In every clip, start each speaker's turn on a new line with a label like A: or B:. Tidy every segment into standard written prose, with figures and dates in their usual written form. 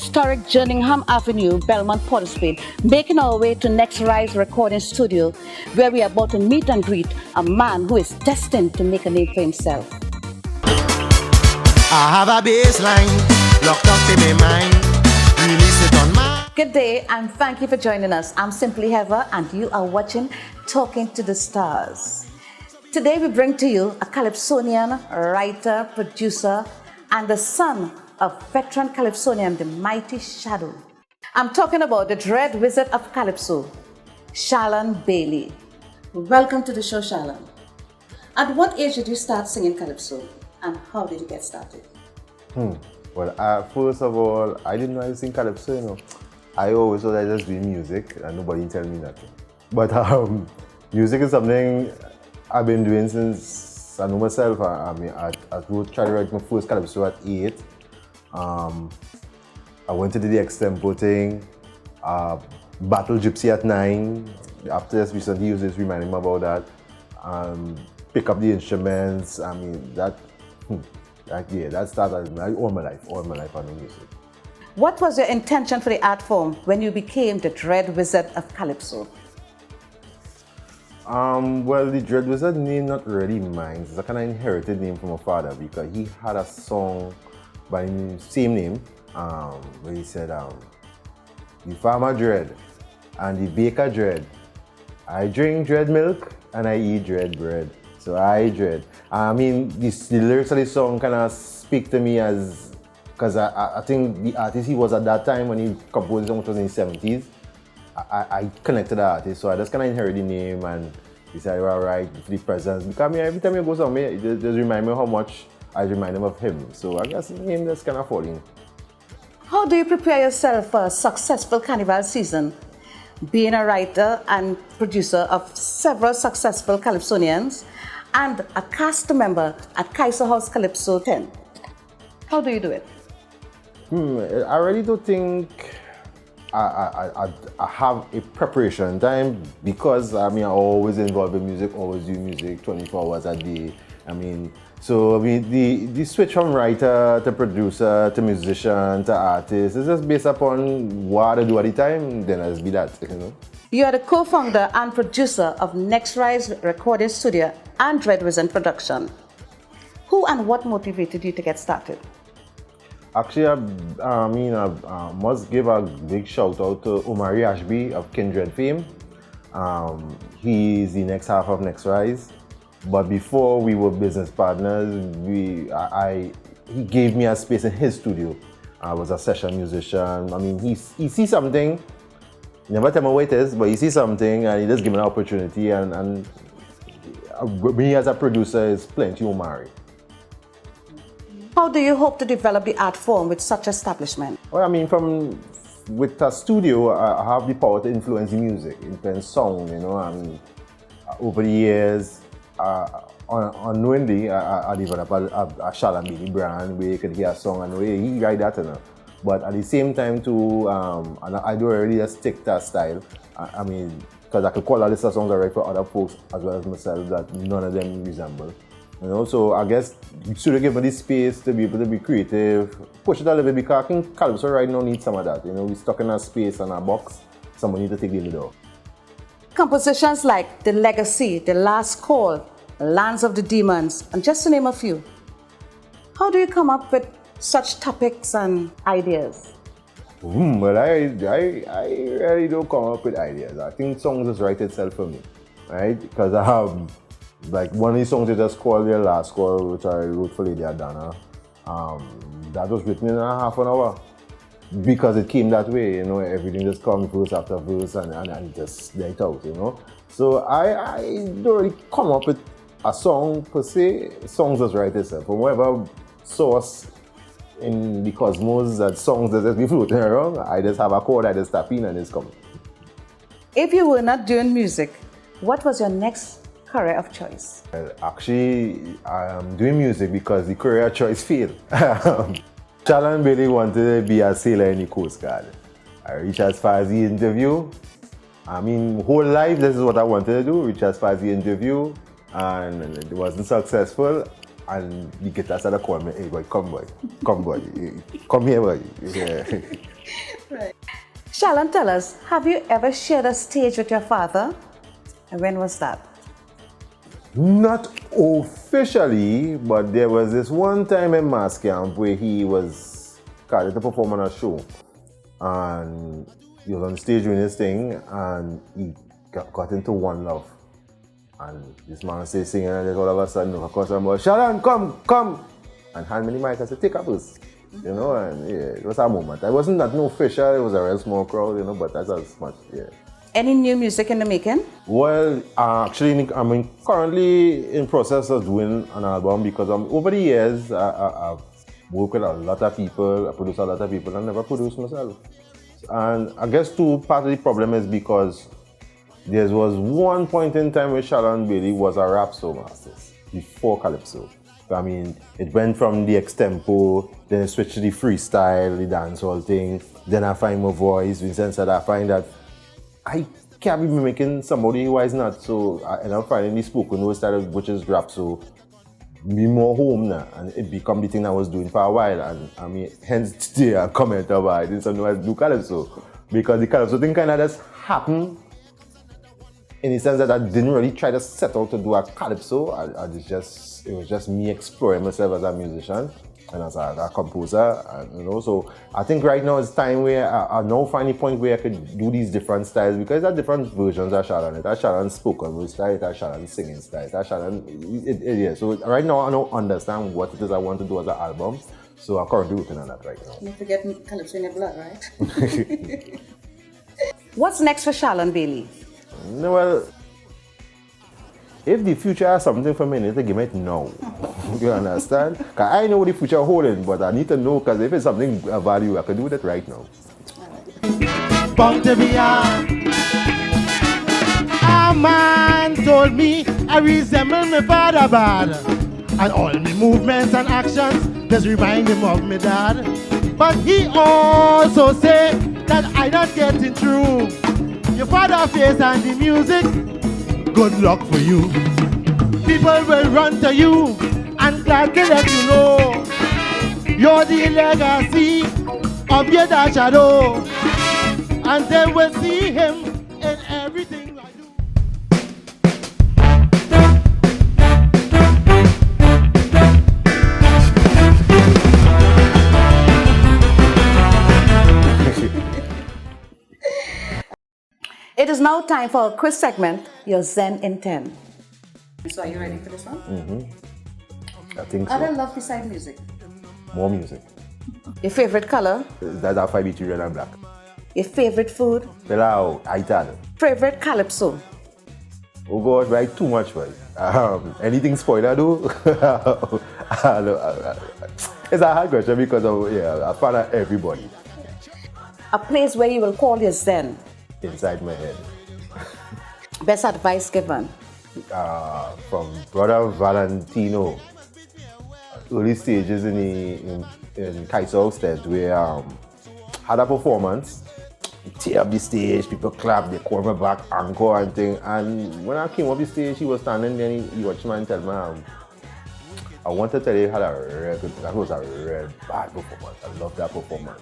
A: historic Jerningham Avenue, Belmont, Port of Spain, making our way to Next Rise Recording Studio, where we are about to meet and greet a man who is destined to make a name for himself.
B: I have a baseline locked up in my mind. Release it on my.
A: Good day and thank you for joining us. I'm Simply Heather and you are watching Talking to the Stars. Today we bring to you a calypsonian, writer, producer, and the son of veteran calypsonian, the Mighty Shaadow. I'm talking about the Dread Wizard of Calypso, Sharlan Bailey. Welcome to the show, Sharlan. At what age did you start singing calypso and how did you get started?
C: Well, first of all, I didn't know I sing calypso, you know. I always thought I just doing music and nobody tell me nothing. But music is something I've been doing since I know myself. I tried to write my first calypso at 8. I went to do the extempo thing, battle gypsy at 9. After this recently used this reminding me about that. Pick up the instruments. I mean that started all my life on the music.
A: What was your intention for the art form when you became the Dread Wizard of Calypso?
C: Well, the Dread Wizard name not really mine. It's a kind of inherited name from my father because he had a song by the same name where he said, the farmer dread and the baker dread. I drink dread milk and I eat dread bread. So I dread. I mean, the lyrics of the song kind of speak to me as, because I think the artist he was at that time when he composed the song, which was in the 70s, I connected the artist, so I just kind of inherited the name and decided, all right, for the presence. Because every time I go somewhere, it just remind me how much I remind him of him. So I guess the name just kind of falling.
A: How do you prepare yourself for a successful carnival season? Being a writer and producer of several successful calypsonians and a cast member at Kaiser House Calypso 10. How do you do it?
C: I really don't think I have a preparation time because I'm always involved in music, always do music 24 hours a day. The switch from writer to producer to musician to artist is just based upon what I do at the time, then I'll be that, you know.
A: You are the co-founder and producer of Next Rise Recording Studio and Dread Wizard Production. Who and what motivated you to get started?
C: Actually, I must give a big shout out to Omari Ashby of Kindred fame. He's the next half of Next Rise. But before we were business partners, he gave me a space in his studio. I was a session musician. I mean, he sees something. He never tell me what it is, but he sees something and he just give me an opportunity. And me as a producer is plenty Omari.
A: How do you hope to develop the art form with such establishment?
C: Well, I mean, with a studio, I have the power to influence the music, influence sound, you know. I mean, over the years, unknowingly, I developed a Sharlan Bailey brand where you could hear a song and way he write that, you know. But at the same time, too, and I don't really just stick to that style. I mean, because I could call a list of songs I write for other folks as well as myself that none of them resemble. You know, so I guess you should give me the space to be able to be creative, push it a little bit because I think calypso right now needs some of that. You know, we're stuck in a space and a box, someone needs to take the lead out.
A: Compositions like The Legacy, The Last Call, Lands of the Demons, and just to name a few. How do you come up with such topics and ideas?
C: Well, I really don't come up with ideas. I think songs just write itself for me, right? Because I have, like, one of these songs is just called The Last Call, which I wrote for Lady Adana. That was written in a half an hour. Because it came that way, you know, everything just comes verse after verse and just let it out, you know. So I don't really come up with a song per se. Songs just write itself. From whatever source in the cosmos that songs that just be floating around, I just have a chord, I just tap in and it's coming.
A: If you were not doing music, what was your next career of choice?
C: Well, actually, I am doing music because the career choice failed. Sharlan Bailey wanted to be a sailor in the Coast Guard. I reached as far as the interview. I mean, whole life, this is what I wanted to do, reach as far as the interview, and it wasn't successful. and the guitar started calling me, hey boy, come boy, come here boy. Yeah.
A: Sharlan, tell us, have you ever shared a stage with your father? And when was that?
C: Not officially, but there was this one time in mass camp where he was called to perform on a show. And he was on stage doing his thing and he got into One Love. And this man started singing and then all of a sudden, of course, I'm like, Sharlan, come! And hand me the mic and said, take a boost. You know, and yeah, it was a moment. It wasn't that no official, it was a real small crowd, you know, but that's as much, yeah.
A: Any new music in the making?
C: Well, actually, I'm currently in process of doing an album because over the years, I've worked with a lot of people, I produce a lot of people, and never produced myself. And I guess too, part of the problem is because there was one point in time where Sharlan Bailey was a rap soul artist before Calypso. I mean, it went from the extempo, then it switched to the freestyle, the dancehall thing. Then I find my voice. Vincent said, I find that I can't be mimicking somebody who is not. So I end up finding the spoken word style, which is rap. So be more home now, and it become the thing I was doing for a while. And I mean, hence today I comment about it. Didn't know I do Calypso because the Calypso thing kind of just happened. In the sense that I didn't really try to set out to do a Calypso. It was just me exploring myself as a musician and as a composer. And, you know, so I think right now it's time where I now find a point where I could do these different styles because there are different versions of Sharlan. It has Sharlan spoken word style, it has Sharlan singing style, it has Sharlan. Yeah. So right now I don't understand what it is I want to do as an album. So I'm currently working on that right now.
A: You forget Calypso in your blood, right? What's next for Sharlan Bailey?
C: Well, if the future has something for me, I need to give it now. You understand? Because I know what the future holding, but I need to know because if it's something of value, I can do that right now.
B: Bound to be a man told me I resemble my father bad. And all my movements and actions just remind him of my dad. But he also said that I not getting through. Your father face and the music, good luck for you. People will run to you and gladly let you know you're the legacy of your Dread Shadow, and they will see him in everything I do.
A: It is now time for a quiz segment, your Zen in 10. So are you ready for this one?
C: Mm-hmm. I think so.
A: Other love beside music?
C: More music.
A: Your favorite color?
C: That's how 5 red and black.
A: Your favorite food?
C: Hello, Italian.
A: Favorite Calypso?
C: Oh God, right? Too much, right? Anything spoiler though? It's a hard question because I fan of everybody.
A: A place where you will call your Zen?
C: Inside my head.
A: Best advice given?
C: From Brother Valentino. Early stages in Kaiser State where had a performance, tear up the stage, people clap, they call me back, encore and thing. And when I came up the stage, he was standing there and he watched me and tell me, I want to tell you that was a real bad performance. I love that performance.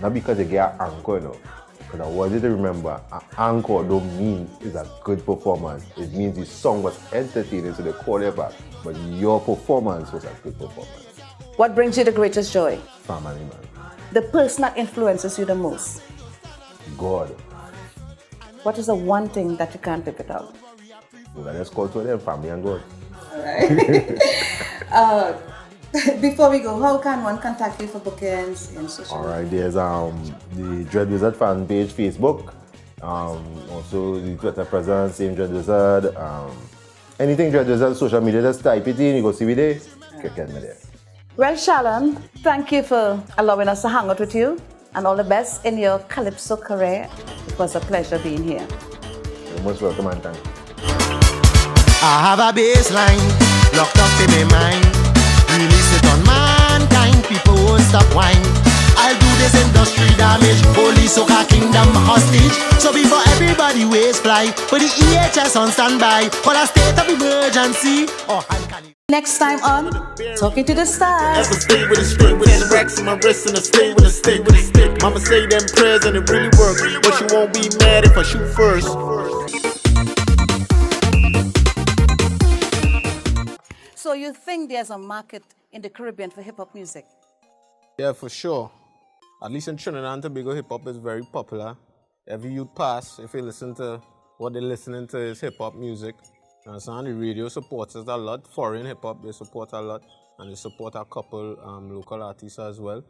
C: Not because they get an encore, you know. Because I wanted to remember, an encore don't mean it's a good performance. It means the song was entertaining, so they call it back. But your performance was a good performance.
A: What brings you the greatest joy?
C: Family, man.
A: The person that influences you the most?
C: God.
A: What is the one thing that you can't live without?
C: Well, I just call to them, family and God.
A: Alright. Before we go, how can one contact you for bookings and social media?
C: Alright, there's the Dread Wizard fan page, Facebook. Also the Twitter presence, same Dread Wizard. Anything Dread Wizard, social media, just type it in, you go see me there. Get me there.
A: Well, Sharlan, thank you for allowing us to hang out with you and all the best in your Calypso career. It was a pleasure being here.
C: You're most welcome and thank you.
B: I have a baseline locked up in my mind. Release it on mankind, people won't stop whine. I'll do this industry damage, police soca kingdom hostage. So before everybody waste fly, put the EHS on standby, call a state of emergency or hand
A: Next time on Talking to the Stars.
D: Ever stay with a stick, 10 racks in my wrist and I stay with a stick, Mama say them prayers and it really work, but you won't be mad if I shoot first.
A: So you think there's a market in the Caribbean for hip-hop music?
E: Yeah, for sure. At least in Trinidad and Tobago, hip-hop is very popular. Every youth pass, if you listen to what they're listening to is hip-hop music. And so the radio supports us a lot. Foreign hip-hop, they support a lot. And they support a couple local artists as well.